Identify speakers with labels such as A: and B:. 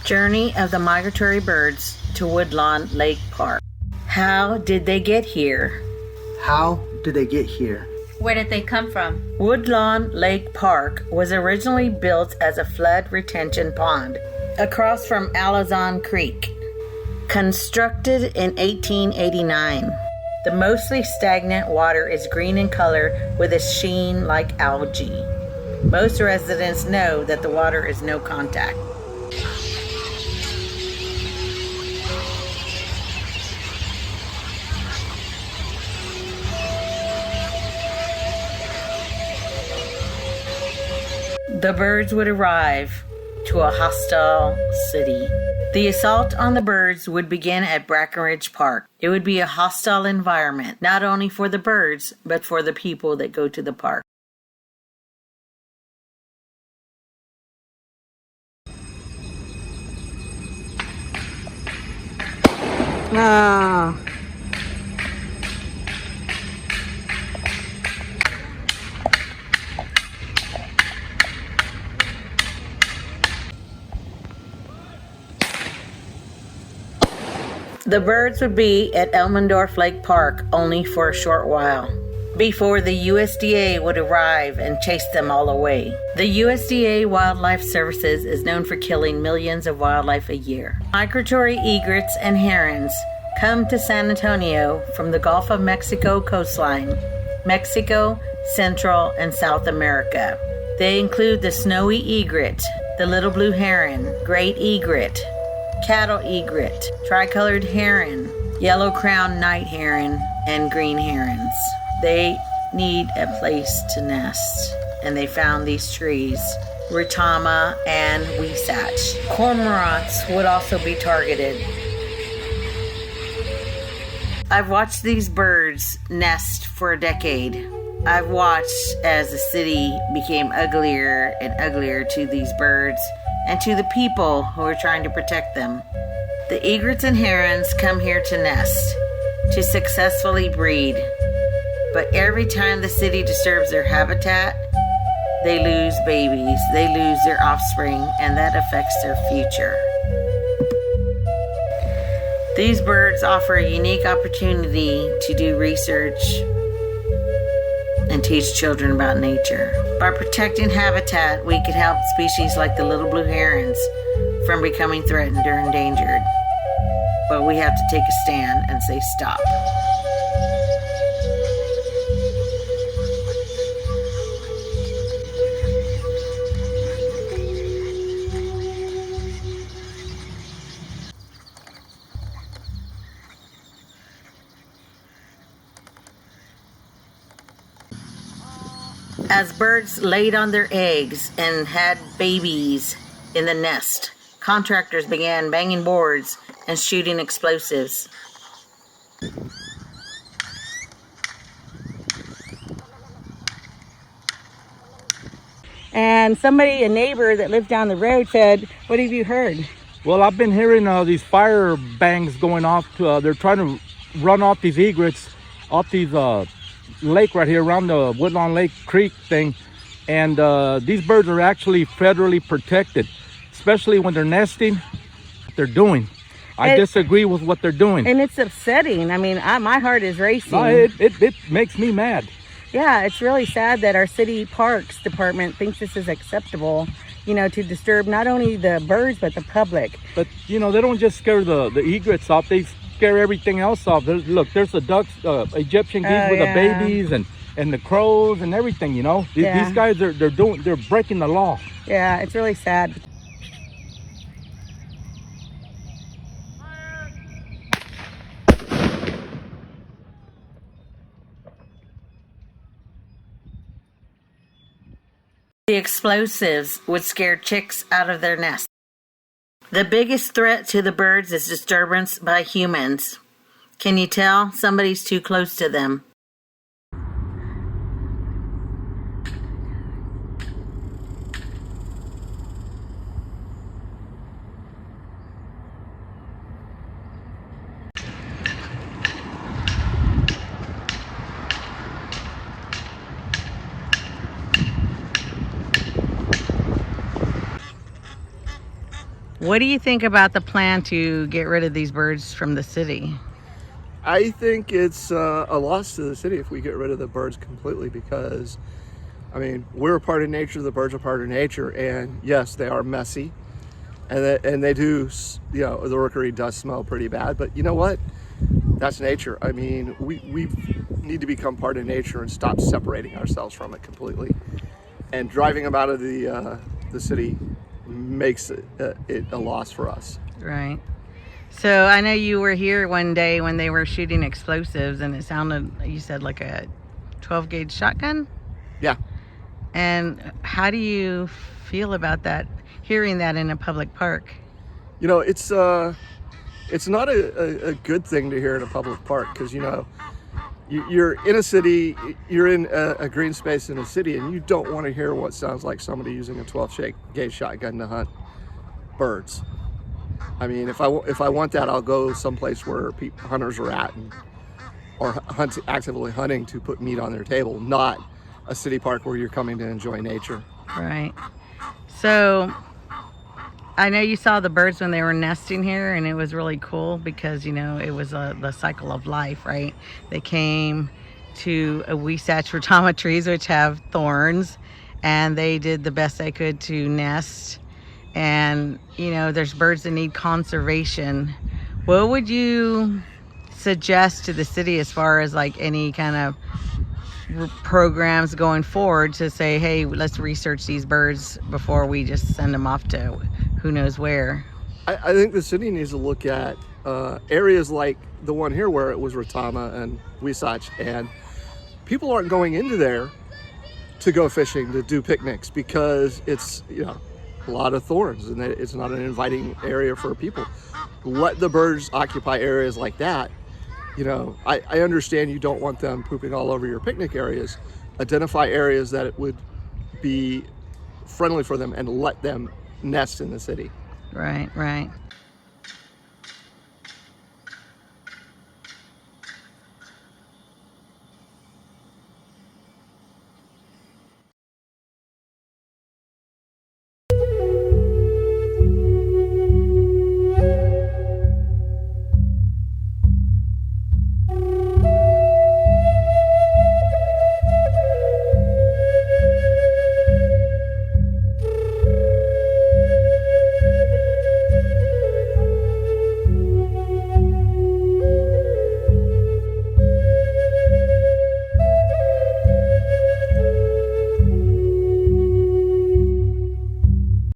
A: Journey of the Migratory Birds to Woodlawn Lake Park. How did they get here?
B: How did they get here?
C: Where did they come from?
A: Woodlawn Lake Park was originally built as a flood retention pond across from Alazan Creek. Constructed in 1889, the mostly stagnant water is green in color with a sheen like algae. Most residents know that the water is no contact. The birds would arrive to a hostile city. The assault on the birds would begin at Brackenridge Park. It would be a hostile environment, not only for the birds, but for the people that go to the park. The birds would be at Elmendorf Lake Park only for a short while, before the USDA would arrive and chase them all away. The USDA Wildlife Services is known for killing millions of wildlife a year. Migratory egrets and herons come to San Antonio from the Gulf of Mexico coastline, Mexico, Central, and South America. They include the snowy egret, the little blue heron, great egret, cattle egret, tricolored heron, yellow-crowned night heron, and green herons. They need a place to nest, and they found these trees, Retama and Weesach. Cormorants would also be targeted. I've watched these birds nest for a decade. I've watched as the city became uglier and uglier to these birds and to the people who are trying to protect them. The egrets and herons come here to nest, to successfully breed. But every time the city disturbs their habitat, they lose babies, they lose their offspring, and that affects their future. These birds offer a unique opportunity to do research and teach children about nature. By protecting habitat, we could help species like the little blue herons from becoming threatened or endangered. But we have to take a stand and say stop. As birds laid on their eggs and had babies in the nest, contractors began banging boards and shooting explosives.
D: And somebody, a neighbor that lived down the road, said, "What have you heard?"
E: Well, I've been hearing these fire bangs going off. They're trying to run off these egrets, off these lake right here around the Woodlawn Lake Creek thing. And these birds are actually federally protected, especially when they're nesting. What they're doing. I disagree with what they're doing.
D: And it's upsetting. I mean, my heart is racing.
E: No, it makes me mad.
D: Yeah, it's really sad that our city parks department thinks this is acceptable, you know, to disturb not only the birds, but the public.
E: But, you know, they don't just scare the egrets off. They scare everything else off. Look, there's the ducks, Egyptian geese with the babies and the crows and everything, you know. These guys, they're breaking the law.
D: Yeah, it's really sad.
A: The explosives would scare chicks out of their nest. The biggest threat to the birds is disturbance by humans. Can you tell somebody's too close to them?
D: What do you think about the plan to get rid of these birds from the city?
C: I think it's a loss to the city if we get rid of the birds completely, because, I mean, we're a part of nature, the birds are part of nature, and yes, they are messy, and they do, you know, the rookery does smell pretty bad, but you know what? That's nature. I mean, we need to become part of nature and stop separating ourselves from it completely. And driving them out of the city makes it a loss for us.
D: Right. So I know you were here one day when they were shooting explosives, and it sounded, you said, like a 12 gauge shotgun?
C: Yeah.
D: And how do you feel about that, hearing that in a public park?
C: You know, it's not a good thing to hear in a public park, because, you know, you're in a city, you're in a green space in a city, and you don't want to hear what sounds like somebody using a 12 gauge shotgun to hunt birds. I mean, if I want that, I'll go someplace where hunters are at, or actively hunting to put meat on their table, not a city park where you're coming to enjoy nature.
D: Right. So I know you saw the birds when they were nesting here, and it was really cool because, you know, it was the cycle of life, right? They came to Weisach trees, which have thorns, and they did the best they could to nest. And, you know, there's birds that need conservation. What would you suggest to the city as far as like any kind of programs going forward to say, hey, let's research these birds before we just send them off to who knows where?
C: I think the city needs to look at areas like the one here where it was Retama and Weisach, and people aren't going into there to go fishing, to do picnics, because it's, you know, a lot of thorns, and it's not an inviting area for people. Let the birds occupy areas like that. You know, I understand you don't want them pooping all over your picnic areas. Identify areas that it would be friendly for them and let them nest in the city.
D: Right, right.